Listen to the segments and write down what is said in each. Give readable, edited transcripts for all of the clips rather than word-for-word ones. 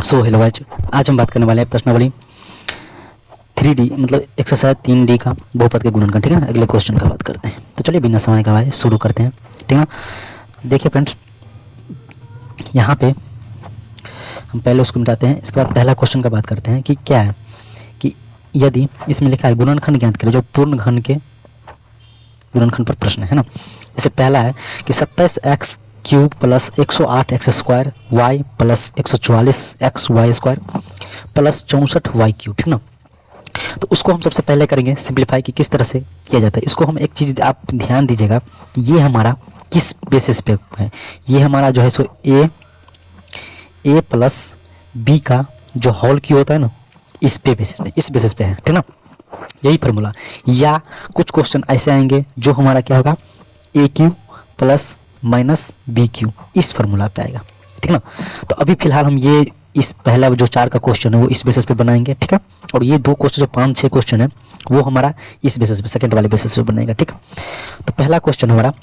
So hello guys, आज हम बात करने वाले हैं प्रश्नावली 3D मतलब एक्सरसाइज 3D का बहुपद के गुणन का। ठीक है ना, अगले क्वेश्चन का बात करते हैं। तो चलिए बिना समय गवाए शुरू करते हैं। ठीक है ना, देखिए फ्रेंड्स, यहाँ पे हम पहले उसको मिटाते हैं, इसके बाद पहला क्वेश्चन का बात करते हैं कि क्या है कि यदि इसमें लिखा है गुणनखंड ज्ञात करें, जो पूर्ण घन के गुणनखंड पर प्रश्न है ना। जैसे पहला है कि 27x cube plus 108x square y plus 144x y square plus 64y cube. ठीक ना, तो उसको हम सबसे पहले करेंगे सिंप्लीफाई कि किस तरह से किया जाता है। इसको हम एक चीज़ आप ध्यान दीजिएगा कि ये हमारा किस बेसिस पे है। ये हमारा जो है सो ए प्लस बी का जो होल क्यू होता है ना, इस बेसिस पे है। ठीक ना, यही फार्मूला। या कुछ क्वेश्चन ऐसे आएंगे जो हमारा क्या होगा, A cube plus minus B cube, इस फार्मूला पे आएगा। ठीक ना, तो अभी फिलहाल हम ये इस पहला जो 4 का क्वेश्चन है वो इस बेसिस पे बनाएंगे। ठीक है, और ये 2 क्वेश्चन जो 5-6 क्वेश्चन है वो हमारा इस बेसिस पे, सेकंड वाले बेसिस पे बनेगा। ठीक है, तो पहला क्वेश्चन हमारा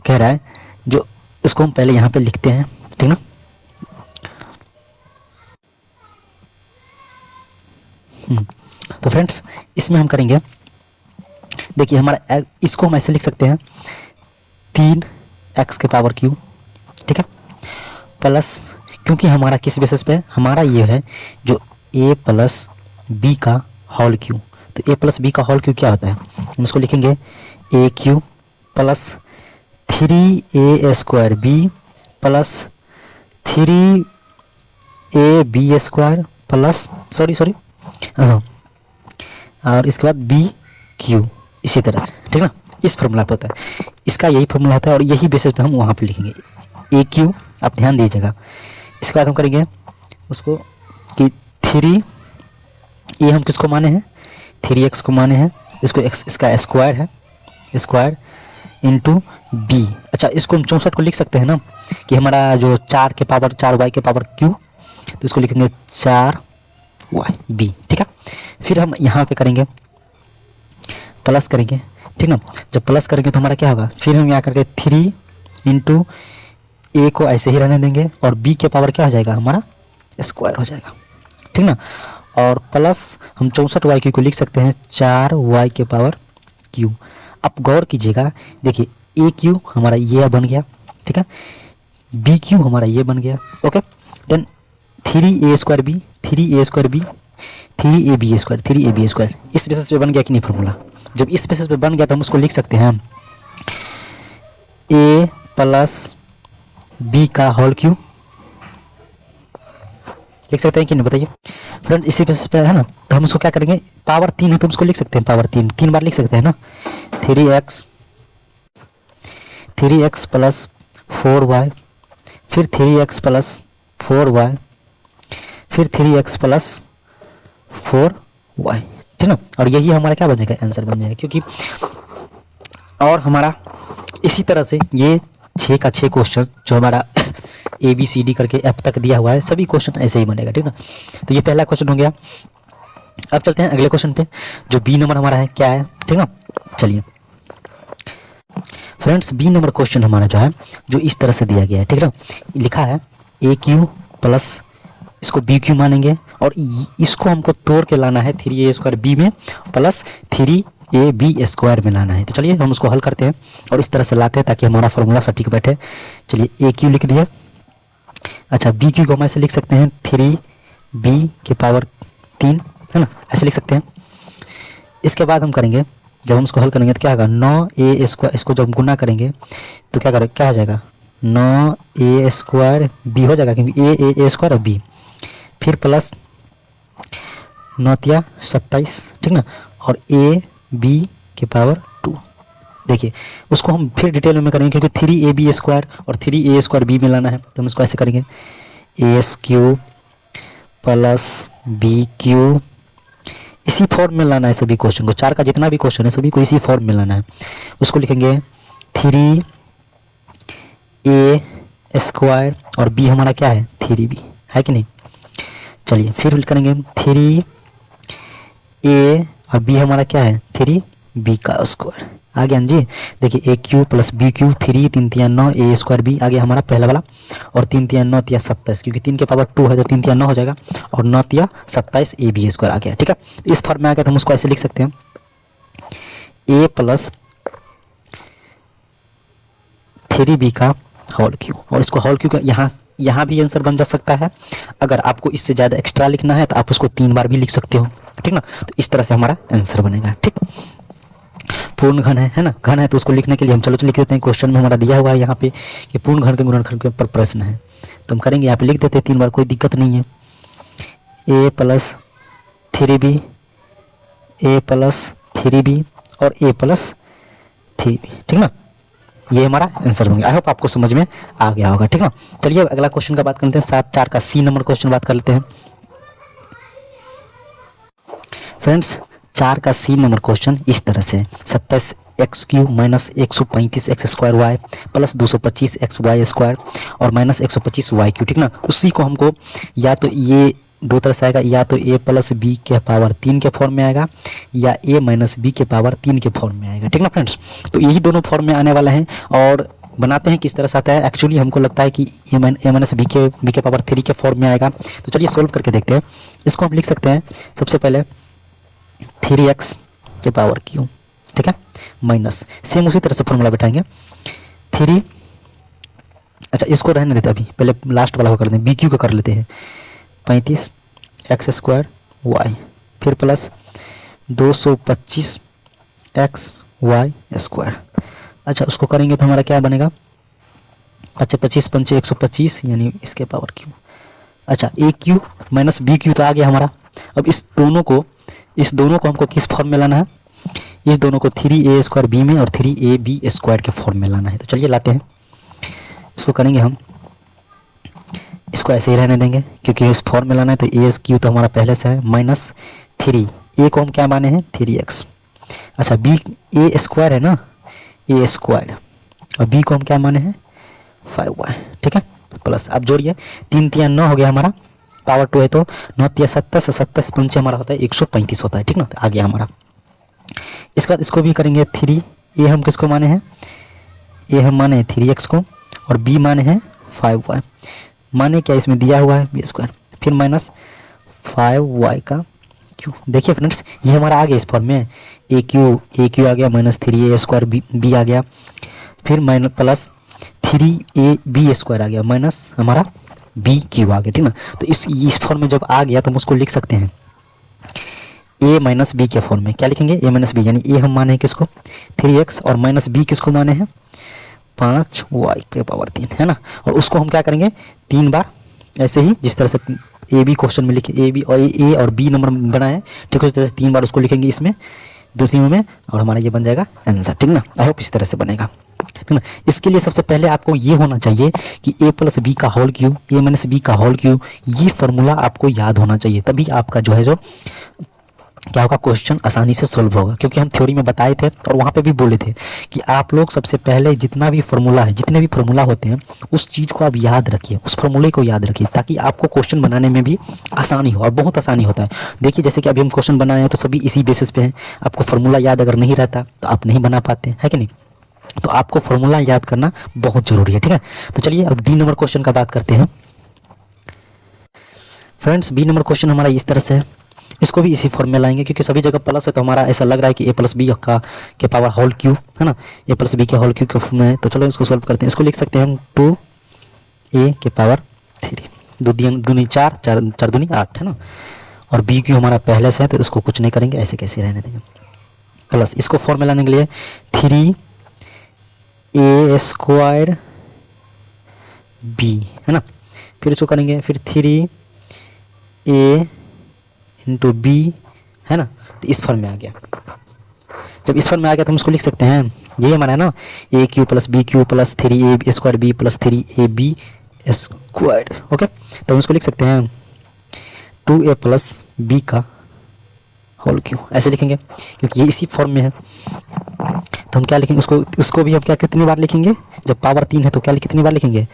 कह रहा है, जो उसको हम पहले यहाँ पे लिखते हैं। ठीक ना, तो फ्रेंड्स इसमें हम करेंगे, देखिए हमारा इसको हम ऐसे लिख सकते हैं 3x के पावर क्यू। ठीक है, प्लस, क्योंकि हमारा किस बेसिस पे है, हमारा ये है जो a प्लस बी का होल क्यू। तो a प्लस बी का होल क्यू क्या होता है, हम इसको लिखेंगे A cube plus 3a square B plus 3ab square plus हाँ, और इसके बाद बी क्यू, इसी तरह से। ठीक ना, इस फार्मूला पे होता है, इसका यही फार्मूला होता है और यही बेसिस पे हम वहाँ पे लिखेंगे ए क्यू। आप ध्यान दीजिएगा। इसके बाद हम करेंगे उसको कि 3 ये हम किसको माने हैं, 3x को माने हैं, इसको x इसका स्क्वायर है, स्क्वायर इंटू बी। अच्छा, इसको हम 64 को लिख सकते हैं ना कि हमारा जो 4 के पावर 4y के पावर क्यू, तो इसको लिखेंगे 4y बी। ठीक है, फिर हम यहाँ पे करेंगे प्लस करेंगे। ठीक ना, जब प्लस करेंगे तो हमारा क्या होगा, फिर हम यहाँ करके 3 इंटू ए को ऐसे ही रहने देंगे और बी के पावर क्या हो जाएगा, हमारा स्क्वायर हो जाएगा। ठीक ना, और प्लस हम 64y क्यू को लिख सकते हैं 4y के पावर क्यू। अब गौर कीजिएगा, देखिए ए क्यू हमारा ये बन गया। ठीक है, बी क्यू हमारा ये बन गया। Okay, then 3a square b 3ab square इस बेसिस पे बन गया कि नहीं फार्मूला। जब इस बेसिस पे बन गया तो हम उसको लिख सकते हैं a प्लस बी का होल क्यू, लिख सकते हैं कि नहीं, बताइए फ्रेंड। इसी बेसिस पे है ना, तो हम उसको क्या करेंगे, पावर 3 है तो हम उसको लिख सकते हैं पावर 3 बार लिख सकते हैं ना। 3x प्लस 4y, फिर 3x प्लस 4y, फिर 3x प्लस 4y। ठीक ना, और यही हमारा क्या बन जाएगा, आंसर बन जाएगा। क्योंकि और हमारा इसी तरह से ये 6 का 6 क्वेश्चन जो हमारा ABCD करके F तक दिया हुआ है, सभी क्वेश्चन ऐसे ही बनेगा। ठीक ना, तो ये पहला क्वेश्चन हो गया। अब चलते हैं अगले क्वेश्चन पे, जो B नंबर हमारा है क्या है। ठीक ना, चलिए फ्रेंड्स, B नंबर क्वेश्चन हमारा जो है, जो इस तरह से दिया गया है। ठीक ना, लिखा है ए क्यू प्लस, इसको बी क्यू मानेंगे और इसको हमको तोड़ के लाना है 3a स्क्वायर बी में प्लस 3ab स्क्वायर में लाना है। तो चलिए हम उसको हल करते हैं और इस तरह से लाते हैं ताकि हमारा फार्मूला सटीक बैठे। चलिए ए क्यू लिख दिया। अच्छा, बी क्यू को हम ऐसे लिख सकते हैं 3b के पावर 3, है ना, ऐसे लिख सकते हैं। इसके बाद हम करेंगे, जब हम उसको हल करेंगे तो क्या होगा, 9a स्क्वायर, इसको जब गुना करेंगे तो क्या हो जाएगा, 9a स्क्वायर बी हो जाएगा, क्योंकि ए स्क्वायर और बी, फिर प्लस 9 27। ठीक ना, और ए बी के पावर 2। देखिए उसको हम फिर डिटेल में करेंगे, क्योंकि 3ab स्क्वायर और 3a स्क्वायर बी में लाना है, तो हम इसको ऐसे करेंगे as cube plus b cube. इसी फॉर्म में लाना है सभी क्वेश्चन को, 4 का जितना भी क्वेश्चन है सभी को इसी फॉर्म में लाना है। उसको लिखेंगे 3a स्क्वायर और b हमारा क्या है, 3b है कि नहीं। चलिए फिर करेंगे 3a और b हमारा क्या है, बी का स्क्वायर आ गया जी। देखिए a cube plus b Q, 3 3 3 9 A square B आ गया हमारा पहला वाला, और 3 3 9 3 27, क्योंकि 3 के पावर 2 है तो 3 3 9 हो जाएगा, और 9 3 27 ए बी स्क्वायर आ गया। ठीक है, इस फॉर्म में आ गया तो हम उसको ऐसे लिख सकते हैं ए प्लस 3b का होल क्यू, और इसको होल क्यू का यहाँ भी आंसर बन जा सकता है। अगर आपको इससे ज़्यादा एक्स्ट्रा लिखना है तो आप उसको 3 बार भी लिख सकते हो, ठीक ना। तो इस तरह से हमारा आंसर बनेगा। ठीक, पूर्ण घन है ना, घन है तो उसको लिखने के लिए हम चलो लिख देते हैं। क्वेश्चन में हमारा दिया हुआ है यहाँ पे कि पूर्ण घन के गुणनखंड के ऊपर प्रश्न है, तो हम करेंगे यहाँ पे लिख देते हैं 3 बार, कोई दिक्कत नहीं है। A plus 3b, A plus 3b और ए प्लस 3b, ठीक ना। ये हमारा आंसर बन गया। आई होप आपको समझ में आ गया होगा, ठीक ना। चलिए अगला क्वेश्चन का बात करते हैं, 7 4 का सी नंबर क्वेश्चन बात कर लेते हैं। फ्रेंड्स 4 का सी नंबर क्वेश्चन इस तरह से 27 x cube minus 135 x square y plus 225 x y square और माइनस 125 वाई क्यू, ठीक ना। उसी को हमको या तो ये दो तरह से आएगा, या तो a प्लस बी के पावर 3 के फॉर्म में आएगा, या a माइनस बी के पावर 3 के फॉर्म में आएगा, ठीक ना फ्रेंड्स। तो यही दोनों फॉर्म में आने वाला है, और बनाते हैं किस तरह से आता है। एक्चुअली हमको लगता है कि a माइनस बी के पावर 3 के फॉर्म में आएगा। तो चलिए सोल्व करके देखते हैं। इसको हम लिख सकते हैं सबसे पहले 3x के पावर क्यू, ठीक है, माइनस सेम उसी तरह से फॉर्मूला बैठाएंगे 3, अच्छा इसको रहने देते अभी, पहले लास्ट वाला को कर दें, बी क्यू का कर लेते हैं 35 एक्स स्क्वायर वाई, फिर प्लस 225 एक्स वाई स्क्वायर। अच्छा उसको करेंगे तो हमारा क्या बनेगा, अच्छा 25 पंचे 125 यानी इसके पावर क्यू। अच्छा ए क्यू माइनस बी क्यू तो आ गया हमारा। अब इस दोनों को हमको किस फॉर्म में लाना है, इस दोनों को 3a स्क्वायर बी में और 3ab स्क्वायर के फॉर्म में लाना है। तो चलिए लाते हैं, इसको करेंगे हम, इसको ऐसे ही रहने देंगे क्योंकि इस फॉर्म में लाना है। तो ए क्यू तो हमारा पहले से है, माइनस 3, ए को हम क्या माने हैं 3x। अच्छा बी ए स्क्वायर है ना, ए स्क्वायर, और बी को हम क्या माने हैं 5y, ठीक है। प्लस आप जोड़िए, 3 3 9 हो गया हमारा, पावर 2 है तो 9 3 27, 27 पंचे हमारा होता है 135 होता है, ठीक ना। तो आ गया हमारा। इसके बाद इसको भी करेंगे 3, ए हम किसको माने हैं, ए हम माने हैं 3x को, और बी माने हैं 5y, माने क्या इसमें दिया हुआ है बी स्क्वायर, फिर माइनस 5y का क्यू। देखिए फ्रेंड्स ये हमारा आ गया इस फॉर्म में, ए क्यू आ गया, माइनस 3a स्क्वायर बी आ गया, फिर माइनस प्लस 3ab स्क्वायर आ गया, माइनस हमारा बी क्यू आ गया, ठीक ना। तो इस फॉर्म में जब आ गया तो हम उसको लिख सकते हैं a माइनस बी के फॉर्म में। क्या लिखेंगे a माइनस बी, यानी a हम माने हैं किसको 3x, और माइनस बी किसको माने हैं 5y के पावर 3, है ना। और उसको हम क्या करेंगे 3 बार, ऐसे ही जिस तरह से ए बी क्वेश्चन में लिखे ए बी और ए और बी नंबर बनाए, ठीक है, उस तरह से 3 बार उसको लिखेंगे इसमें दूसरी में, और हमारा ये बन जाएगा आंसर, ठीक ना। आई होप इस तरह से बनेगा, ठीक ना। इसके लिए सबसे पहले आपको ये होना चाहिए कि a प्लस बी का होल क्यू, ए माइनस बी का होल क्यू, ये फॉर्मूला आपको याद होना चाहिए, तभी आपका जो है जो क्या होगा क्वेश्चन आसानी से सोल्व होगा। क्योंकि हम थ्योरी में बताए थे और वहाँ पे भी बोले थे कि आप लोग सबसे पहले जितना भी फॉर्मूला है, जितने भी फॉर्मूला होते हैं उस चीज़ को आप याद रखिए, उस फॉर्मूले को याद रखिए, ताकि आपको क्वेश्चन बनाने में भी आसानी हो, और बहुत आसानी होता है। देखिए जैसे कि अभी हम क्वेश्चन बनाए हैं तो सभी इसी बेसिस पे हैं। आपको फॉर्मूला याद अगर नहीं रहता तो आप नहीं बना पाते, है कि नहीं। तो आपको फॉर्मूला याद करना बहुत ज़रूरी है, ठीक है। तो चलिए अब डी नंबर क्वेश्चन का बात करते हैं। फ्रेंड्स बी नंबर क्वेश्चन हमारा इस तरह से है, इसको भी इसी फॉर्म में लाएंगे क्योंकि सभी जगह प्लस है, तो हमारा ऐसा लग रहा है कि ए प्लस बी का के पावर होल क्यू, है ना, ए प्लस बी के होल क्यू के फॉर्म में। तो चलो इसको सॉल्व करते हैं। इसको लिख सकते हैं हम 2a के पावर 3, 2 दूनी 4, 4 दूनी 8, है ना। और बी क्यू हमारा पहले से है तो इसको कुछ नहीं करेंगे, ऐसे कैसे रहने देंगे। प्लस इसको फॉर्म में लाने के लिए 3a स्क्वायर बी, है ना, फिर इसको करेंगे फिर 3a इंटू बी, है ना। तो इस फॉर्म में आ गया। जब इस फॉर्म में आ गया तो हम इसको लिख सकते हैं, ये हमारा है ना a cube plus b cube plus 3a square B plus 3ab square, okay. तो हम इसको लिख सकते हैं 2a प्लस बी का होल क्यू, ऐसे लिखेंगे क्योंकि ये इसी फॉर्म में है। तो हम क्या लिखेंगे उसको भी हम क्या कितनी बार लिखेंगे, जब पावर 3 है तो क्या कितनी बार लिखेंगे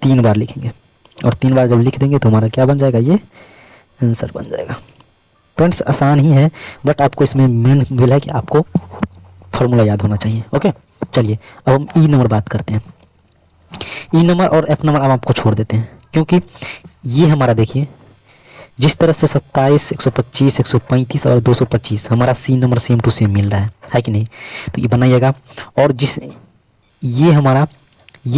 3 बार लिखेंगे, और 3 बार जब लिख देंगे तो हमारा क्या बन जाएगा, ये आंसर बन जाएगा। फ्रेंड्स आसान ही है, बट आपको इसमें मेन बिल है कि आपको फार्मूला याद होना चाहिए। ओके, चलिए अब हम ई नंबर बात करते हैं। ई नंबर और एफ नंबर हम आपको छोड़ देते हैं, क्योंकि ये हमारा देखिए जिस तरह से 27, 125, 135 और 225 हमारा सी नंबर सेम टू सेम मिल रहा है कि नहीं, तो ये बनाइएगा। और ये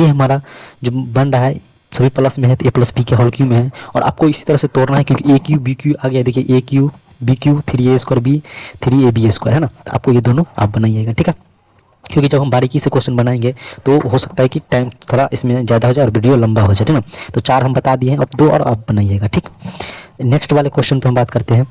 हमारा जो बन रहा है सभी प्लस में है, तो ए प्लस बी के होल क्यू में है, और आपको इसी तरह से तोड़ना है, क्योंकि ए क्यू बी क्यू आ गया। देखिए a cube b cube 3a² b 3ab² है ना, तो आपको ये दोनों आप बनाइएगा, ठीक है। क्योंकि जब हम बारीकी से क्वेश्चन बनाएंगे तो हो सकता है कि टाइम थोड़ा इसमें ज़्यादा हो जाए और वीडियो लंबा हो जाए, ठीक ना। तो 4 हम बता दिए हैं, अब 2 और आप बनाइएगा, ठीक। नेक्स्ट वाले क्वेश्चन पे हम बात करते हैं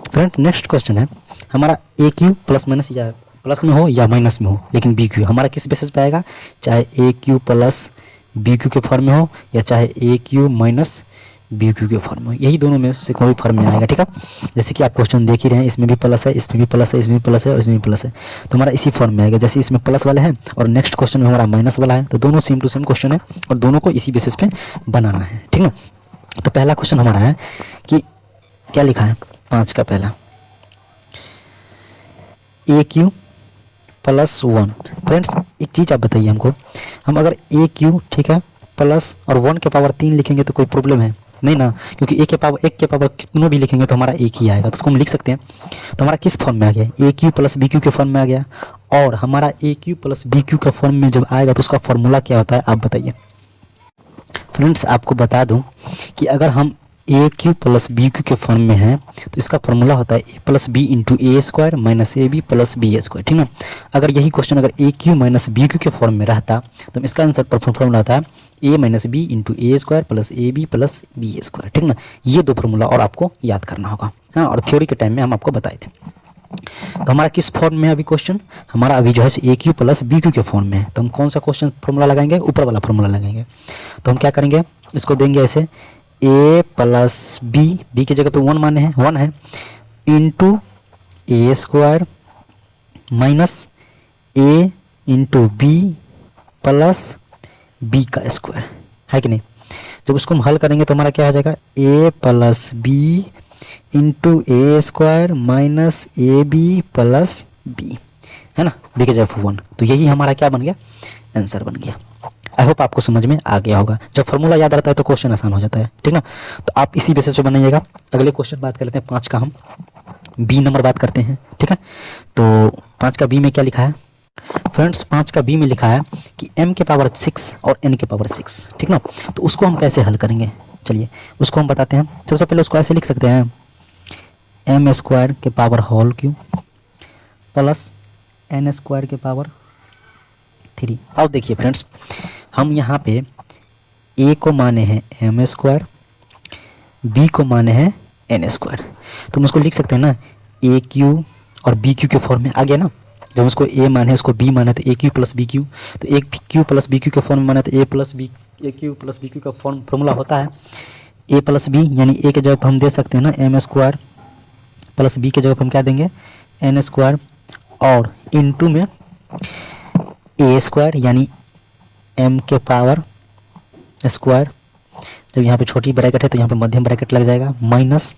फ्रेंड्स। नेक्स्ट क्वेश्चन है हमारा ए क्यू प्लस माइनस या प्लस में हो या माइनस में हो, लेकिन बी क्यू हमारा किस बेसिस पे आएगा, चाहे ए क्यू प्लस बी क्यू के फॉर्म में हो या चाहे ए क्यू माइनस बी क्यू के फॉर्म में हो, यही दोनों में से कोई फॉर्म में आएगा, ठीक है। जैसे कि आप क्वेश्चन देख ही रहे हैं, इसमें भी प्लस है, इसमें भी प्लस है, इसमें भी प्लस है और इसमें भी प्लस है, तो हमारा इसी फॉर्म में आएगा। जैसे इसमें प्लस वाला है और नेक्स्ट क्वेश्चन में हमारा माइनस वाला है, तो दोनों सेम टू सेम क्वेश्चन है और दोनों को इसी बेसिस पे बनाना है, ठीक ना। तो पहला क्वेश्चन हमारा है कि क्या लिखा है 5 का पहला, ए क्यू प्लस 1। फ्रेंड्स एक चीज़ आप बताइए हमको, हम अगर ए क्यू ठीक है प्लस और 1 के पावर 3 लिखेंगे तो कोई प्रॉब्लम है नहीं ना, क्योंकि एक के पावर कितनों भी लिखेंगे तो हमारा एक ही आएगा, तो उसको हम लिख सकते हैं। तो हमारा किस फॉर्म में आ गया, ए क्यू प्लस बी क्यू के फॉर्म में आ गया, और हमारा ए क्यू प्लस बी क्यू का फॉर्म में जब आएगा तो उसका फॉर्मूला क्या होता है आप बताइए। फ्रेंड्स आपको बता दूं कि अगर हम a cube plus b cube के फॉर्म में है तो इसका फॉर्मूला होता है a plus b into a square minus a b plus b square, ठीक ना। अगर यही क्वेश्चन अगर a cube minus B cube के फॉर्म में रहता तो इसका आंसर फॉर्मूला होता है a minus b into a square plus a b plus b square, ठीक ना। ये 2 फॉर्मूला और आपको याद करना होगा, हाँ, और थ्योरी के टाइम में हम आपको बताए थे। तो हमारा किस फॉर्म में है अभी क्वेश्चन, हमारा अभी जो है ए क्यू प्लस बी क्यू के फॉर्म में है, तो हम कौन सा क्वेश्चन फॉर्मूला लगाएंगे, ऊपर वाला फॉर्मूला लगाएंगे। तो हम क्या करेंगे, इसको देंगे ऐसे ए प्लस बी की जगह पे 1 माने हैं 1 है into a square minus A into B plus B का स्क्वायर, है कि नहीं। जब उसको हम हल करेंगे तो हमारा क्या हो जाएगा, a plus b into a square minus a b plus b, है ना, बी के जगह 1। तो यही हमारा क्या बन गया, आंसर बन गया। आई होप आपको समझ में आ गया होगा। जब फार्मूला याद रहता है तो क्वेश्चन आसान हो जाता है, ठीक ना। तो आप इसी बेसिस पे बनाइएगा। अगले क्वेश्चन बात कर लेते हैं 5 का, हम बी नंबर बात करते हैं, ठीक है। तो 5 का बी में क्या लिखा है फ्रेंड्स, 5 का बी में लिखा है कि m के पावर 6 और n के पावर 6, ठीक ना। तो उसको हम कैसे हल करेंगे, चलिए उसको हम बताते हैं। सबसे पहले उसको ऐसे लिख सकते हैं m स्क्वायर के power whole cube plus n square के पावर 3। अब देखिए फ्रेंड्स, हम यहाँ पे a को माने हैं m स्क्वायर, b को माने हैं n स्क्वायर, तो हम उसको लिख सकते हैं ना ए क्यू और बी क्यू के फॉर्म में आ गया ना। जब उसको a माने उसको b माने तो ए क्यू प्लस बी क्यू, तो ए क्यू प्लस बी क्यू के फॉर्म में माने तो ए क्यू प्लस बी क्यू का फॉर्मूला होता है a प्लस बी, यानी a के जगह पर हम दे सकते हैं ना m स्क्वायर प्लस b के जगह पर हम क्या देंगे n स्क्वायर, और इनटू में a स्क्वायर यानी m के पावर स्क्वायर। जब यहाँ पे छोटी ब्रैकेट है तो यहाँ पे मध्यम ब्रैकेट लग जाएगा, minus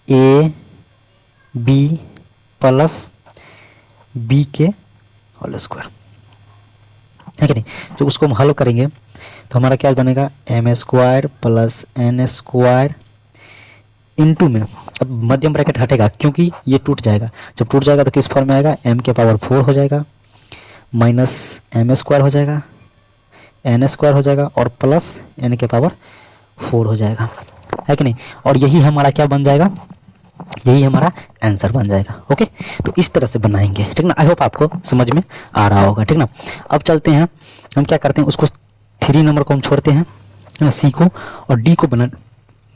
a b plus b के होल स्क्वायर, है कि नहीं। जब उसको हम हल करेंगे तो हमारा क्या बनेगा, m square plus n square into में, अब मध्यम ब्रैकेट हटेगा क्योंकि ये टूट जाएगा। जब टूट जाएगा तो किस फॉर्म में आएगा, m के पावर 4 हो जाएगा माइनस एम स्क्वायर हो जाएगा, एन स्क्वायर हो जाएगा और प्लस n के पावर 4 हो जाएगा, है कि नहीं। और यही हमारा क्या बन जाएगा, यही हमारा आंसर बन जाएगा। ओके, तो इस तरह से बनाएंगे, ठीक ना। आई होप आपको समझ में आ रहा होगा, ठीक ना। अब चलते हैं, हम क्या करते हैं, उसको 3 नंबर को हम छोड़ते हैं, है ना, सी को, और डी को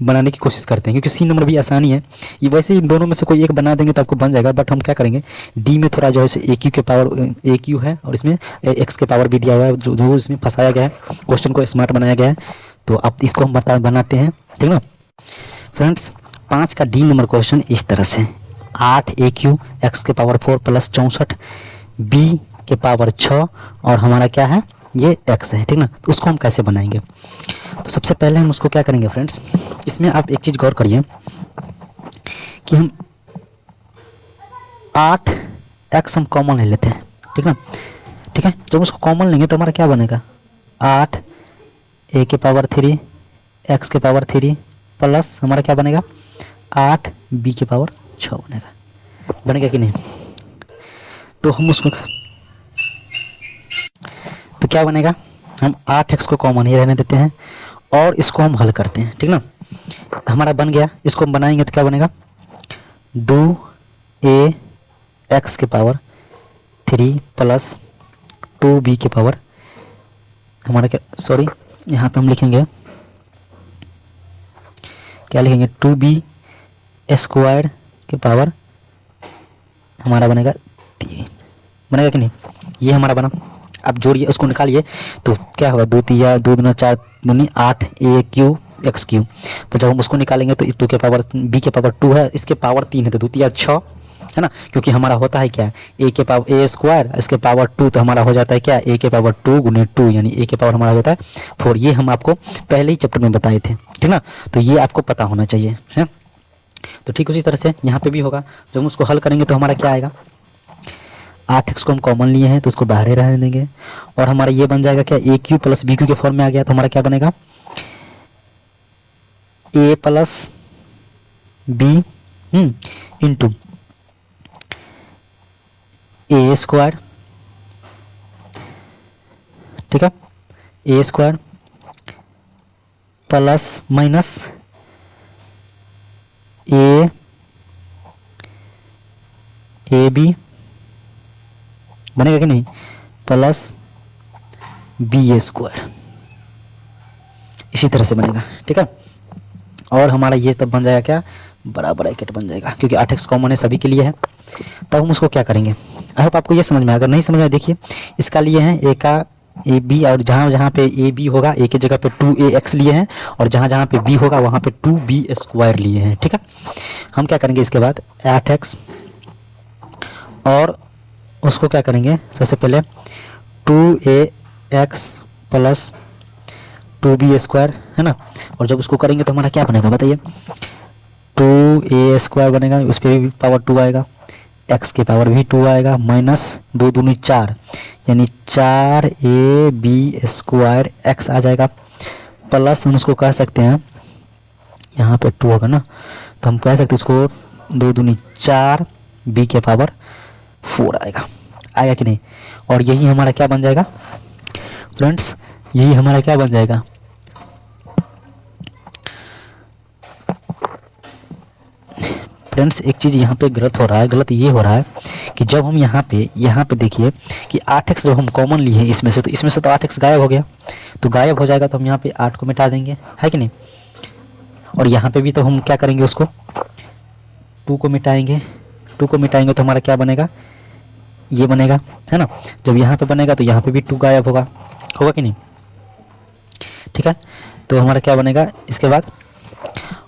बनाने की कोशिश करते हैं, क्योंकि सी नंबर भी आसानी है। ये वैसे ही दोनों में से कोई एक बना देंगे तो आपको बन जाएगा, बट हम क्या करेंगे, डी में थोड़ा जो है ए क्यू के पावर ए क्यू है और इसमें एक्स के पावर भी दिया हुआ है, जो इसमें फंसाया गया है, क्वेश्चन को स्मार्ट बनाया गया है। तो अब इसको हम बनाते हैं, ठीक ना। फ्रेंड्स 5 का डी नंबर क्वेश्चन इस तरह से, 8 ए क्यू एक्स के पावर 4 प्लस 64 बी के पावर 6 और हमारा क्या है, ये एक्स है, ठीक ना। तो उसको हम कैसे बनाएंगे, तो सबसे पहले हम उसको क्या करेंगे फ्रेंड्स, इसमें आप एक चीज़ गौर करिए कि हम 8 एक्स हम कॉमन ले लेते हैं, ठीक ना। ठीक है, जब उसको कॉमन लेंगे तो हमारा क्या बनेगा, 8 ए के पावर 3 एक्स के पावर 3 प्लस हमारा क्या बनेगा 8 बी के पावर 6 बनेगा कि नहीं। तो हम उसको तो क्या बनेगा, हम 8x को कॉमन ही रहने देते हैं और इसको हम हल करते हैं, ठीक ना। हमारा बन गया, इसको हम बनाएंगे तो क्या बनेगा 2a x के पावर 3 प्लस 2b के पावर हमारा क्या, सॉरी यहाँ पे हम लिखेंगे, क्या लिखेंगे 2b स्क्वायर के पावर हमारा बनेगा 3, बनेगा कि नहीं। ये हमारा बना। अब जोड़िए, उसको निकालिए तो क्या होगा 2 3 2 दूना 4 दूनी 8 ए क्यूब एक्स क्यूब। तो जब हम उसको निकालेंगे तो 2 के पावर बी के पावर 2 है, इसके पावर 3 है तो 2 3 6 है ना, क्योंकि हमारा होता है क्या ए के पावर ए स्क्वायर इसके पावर 2, तो हमारा हो जाता है क्या ए के पावर 2 गुने 2 यानी ए के पावर हमारा हो जाता है 4। ये हम आपको पहले ही चैप्टर में बताए थे, ठीक ना, तो ये आपको पता होना चाहिए है। तो ठीक उसी तरह से यहाँ पे भी होगा, जब हम उसको हल करेंगे तो हमारा क्या आएगा 8x को हम कॉमन लिए हैं तो उसको बाहर ही रहने देंगे और हमारा ये बन जाएगा क्या a cube plus b cube के फॉर्म में आ गया, तो हमारा क्या बनेगा a plus b into a square, ठीक है, a square plus minus a b बनेगा कि नहीं प्लस बी ए स्क्वायर, इसी तरह से बनेगा, ठीक है। और हमारा ये तब बन जाएगा क्या बड़ा ब्रैकेट बन जाएगा, क्योंकि 8x कॉमन है सभी के लिए है। तब हम उसको क्या करेंगे, आई होप आपको ये समझ में, अगर नहीं समझ में देखिए इसका लिए हैं ए का ए बी, और जहाँ जहाँ पे ए बी होगा ए की जगह पे 2ax लिए हैं और जहाँ जहाँ पे बी होगा वहाँ पे 2b स्क्वायर लिए हैं, ठीक है। हम क्या करेंगे इसके बाद 8x और उसको क्या करेंगे सबसे पहले 2ax प्लस 2b स्क्वायर है ना, और जब उसको करेंगे तो हमारा क्या बनेगा बताइए 2a स्क्वायर बनेगा, उस पर भी पावर 2 आएगा, x के पावर भी 2 आएगा, माइनस 2 दूनी 4 यानी 4ab स्क्वायर x आ जाएगा, प्लस हम उसको कह सकते हैं यहाँ पे 2 होगा ना, तो हम कह सकते हैं उसको 2 दूनी 4 b के पावर 4 आएगा कि नहीं। और यही हमारा क्या बन जाएगा फ्रेंड्स, यही हमारा क्या बन जाएगा फ्रेंड्स, एक चीज़ यहाँ पे गलत हो रहा है, गलत ये हो रहा है कि जब हम यहाँ पे देखिए कि 8x जब हम कॉमन लिए हैं इसमें से, तो इसमें से तो 8x गायब हो गया, तो गायब हो जाएगा तो हम यहाँ पे 8 को मिटा देंगे, है कि नहीं। और यहाँ पे भी तो हम क्या करेंगे उसको 2 को मिटाएंगे, 2 को मिटाएंगे तो हमारा क्या बनेगा ये बनेगा, है ना। जब यहाँ पे बनेगा तो यहाँ पे भी 2 गायब होगा कि नहीं, ठीक है। तो हमारा क्या बनेगा इसके बाद,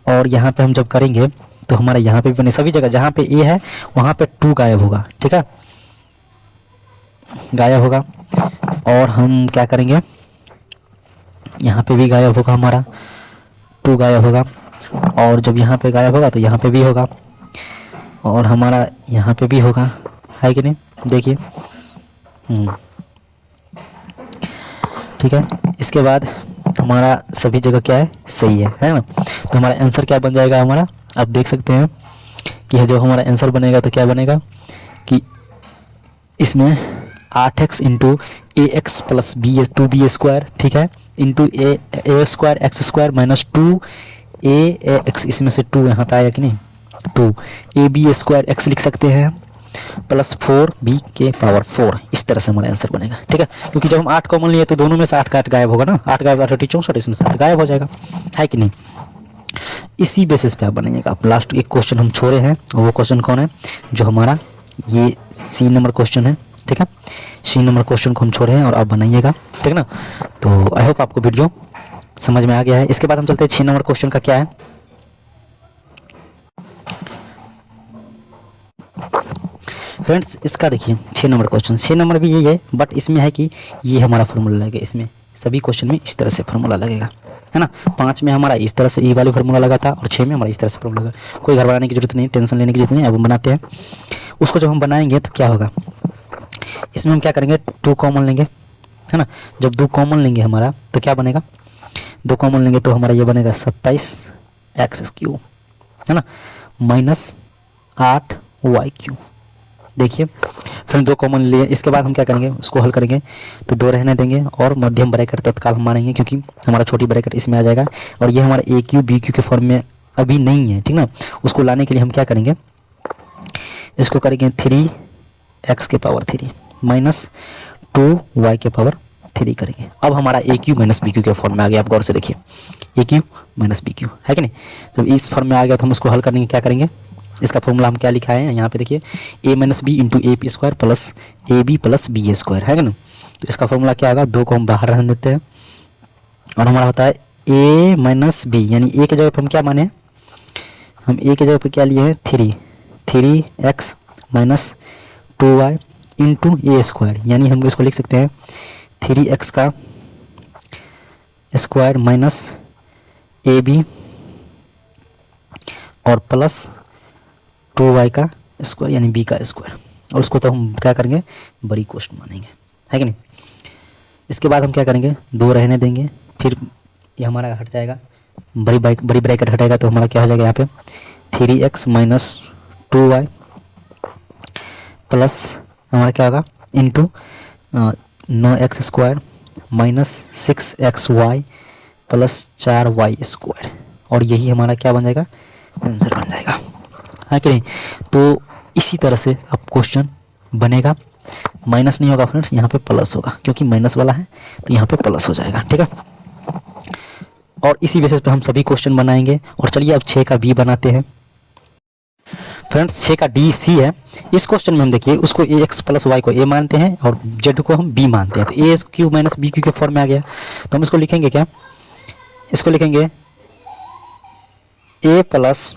और यहाँ पे हम जब करेंगे तो हमारा यहाँ पे भी बने, सभी जगह जहाँ पे ए है वहाँ पे 2 गायब होगा, ठीक है, गायब होगा। और हम क्या करेंगे यहाँ पे भी गायब होगा, हमारा 2 गायब होगा, और जब यहाँ पे गायब होगा तो यहाँ पे भी होगा और हमारा यहाँ पे भी होगा, है कि नहीं देखिए ठीक है। इसके बाद हमारा सभी जगह क्या है सही है ना, तो हमारा आंसर क्या बन जाएगा हमारा, आप देख सकते हैं कि जो हमारा आंसर बनेगा तो क्या बनेगा कि इसमें 8x into a x plus b 2b square, ठीक है, into a square x square minus 2ax, इसमें से 2 यहाँ पे आएगा कि नहीं 2ab स्क्वायर एक्स लिख सकते हैं प्लस 4b के पावर 4, इस तरह से हमारा आंसर बनेगा, ठीक है। क्योंकि जब हम 8 कॉमन लिए तो दोनों में से 8 का 8 गायब होगा ना, 8 गायब 8 64, इसमें से 8 गायब हो जाएगा, है कि नहीं। इसी बेसिस पे आप बनाइएगा। आप लास्ट एक क्वेश्चन हम छोड़े हैं और वो क्वेश्चन कौन है, जो हमारा ये सी नंबर क्वेश्चन है, ठीक है, सी नंबर क्वेश्चन को हम छोड़े हैं और आप बनाइएगा, ठीक है ना। तो आई होप आपको वीडियो समझ में आ गया है। इसके बाद हम चलते हैं 6 नंबर क्वेश्चन का क्या है। फ्रेंड्स इसका देखिए 6 नंबर क्वेश्चन, 6 नंबर भी यही है, बट इसमें है कि ये हमारा फार्मूला लगेगा, इसमें सभी क्वेश्चन में इस तरह से फार्मूला लगेगा, है ना। 5 में हमारा इस तरह से ये वाली फार्मूला लगा था और 6 में हमारा इस तरह से फार्मूला लगा। कोई घबराने की जरूरत नहीं, टेंशन लेने की जरूरत नहीं, अब हम बनाते हैं। उसको जब हम बनाएंगे तो क्या होगा, इसमें हम क्या करेंगे, 2 कॉमन लेंगे, है ना। जब 2 कॉमन लेंगे हमारा तो क्या बनेगा, 2 कॉमन लेंगे तो हमारा ये बनेगा 27x3, है ना, माइनस 8y3। देखिए फ्रेंड 2 कॉमन लिए, इसके बाद हम क्या करेंगे, उसको हल करेंगे तो 2 रहने देंगे और मध्यम ब्रैकेट तत्काल हम मानेंगे, क्योंकि हमारा छोटी ब्रैकेट इसमें आ जाएगा और ये हमारा ए क्यू बी क्यू के फॉर्म में अभी नहीं है, ठीक ना। उसको लाने के लिए हम क्या करेंगे, इसको करेंगे 3x के पावर 3 माइनस 2y के पावर 3 करेंगे। अब हमारा ए क्यू माइनस बी क्यू के फॉर्म में आ गया। आप गौर से देखिए, a cube minus B Q है कि नहीं। जब इस फॉर्म में आ गया तो हम उसको हल करने क्या करेंगे, इसका फॉर्मूला हम क्या लिखा है यहाँ पे देखिए, a minus b into a p square plus a b plus b a square, है ना। तो इसका फॉर्मूला क्या होगा, 2 को हम बाहर रहने देते हैं और हमारा होता है a माइनस बी, यानी a के जगह पर हम क्या माने, हम a के जगह पर क्या लिए हैं 3x minus 2y into a square, यानी हम इसको लिख सकते हैं 3x का स्क्वायर माइनस ए बी और प्लस 2y का स्क्वायर यानी b का स्क्वायर, और उसको तो हम क्या करेंगे, बड़ी कोष्ट मानेंगे, है कि नहीं। इसके बाद हम क्या करेंगे, 2 रहने देंगे, फिर ये हमारा हट जाएगा, बड़ी ब्रैकेट हटेगा तो हमारा क्या हो जाएगा यहाँ पे 3x माइनस 2y प्लस हमारा क्या होगा into 9x square minus 6xy plus 4y square, और यही हमारा क्या बन जाएगा, आंसर बन जाएगा, है कि नहीं। तो इसी तरह से अब क्वेश्चन बनेगा, माइनस नहीं होगा फ्रेंड्स, यहाँ पे प्लस होगा, क्योंकि माइनस वाला है तो यहाँ पे प्लस हो जाएगा, ठीक है। और इसी बेसिस पे हम सभी क्वेश्चन बनाएंगे। और चलिए अब 6 का बी बनाते हैं फ्रेंड्स। 6 का डी सी है। इस क्वेश्चन में हम देखिए, उसको ए एक्स प्लस वाई को ए मानते हैं और जेड को हम बी मानते हैं, तो ए क्यू माइनस बी क्यू के फॉर्म में आ गया। तो हम इसको लिखेंगे क्या, इसको लिखेंगे ए प्लस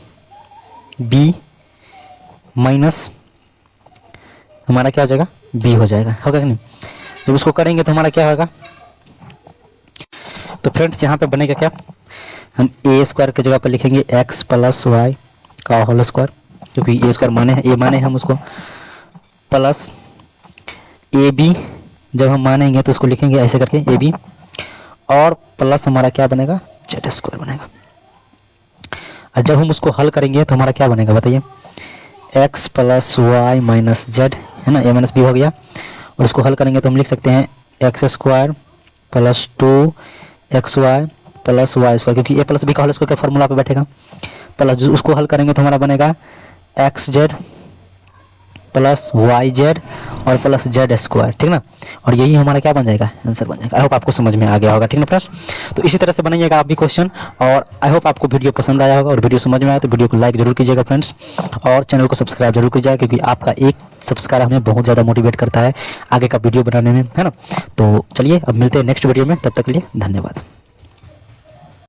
बी माइनस हमारा क्या हो जाएगा, बी हो जाएगा, होगा कि नहीं। जब उसको करेंगे तो हमारा क्या होगा, तो फ्रेंड्स यहाँ पे बनेगा क्या, हम ए स्क्वायर की जगह पर लिखेंगे एक्स प्लस वाई का होल स्क्वायर, क्योंकि ए स्क्वायर माने हैं, ए माने हम उसको, प्लस ए बी जब हम मानेंगे तो उसको लिखेंगे ऐसे करके ए बी, और प्लस हमारा क्या बनेगा, जेड स्क्वायर बनेगा। और जब हम उसको हल करेंगे तो हमारा क्या बनेगा बताइए, x plus y minus z, है ना, ए माइनस बी हो गया। और इसको हल करेंगे तो हम लिख सकते हैं x square plus 2xy plus y square, क्योंकि ए प्लस बी का होल स्क्वायर का फॉर्मूला पे बैठेगा, प्लस उसको हल करेंगे तो हमारा बनेगा x z plus y z और प्लस जेड स्क्वायर, ठीक ना। और यही हमारा क्या बन जाएगा, आंसर बन जाएगा। आई होप आपको समझ में आ गया होगा, ठीक ना फ्रेंड्स। तो इसी तरह से बनाइएगा आप भी क्वेश्चन, और आई होप आपको वीडियो पसंद आया होगा, और वीडियो समझ में आया तो वीडियो को लाइक जरूर कीजिएगा फ्रेंड्स, और चैनल को सब्सक्राइब जरूर कीजिएगा, क्योंकि आपका एक सब्सक्राइब हमें बहुत ज़्यादा मोटिवेट करता है आगे का वीडियो बनाने में, है ना। तो चलिए अब मिलते हैं नेक्स्ट वीडियो में, तब तक के लिए धन्यवाद।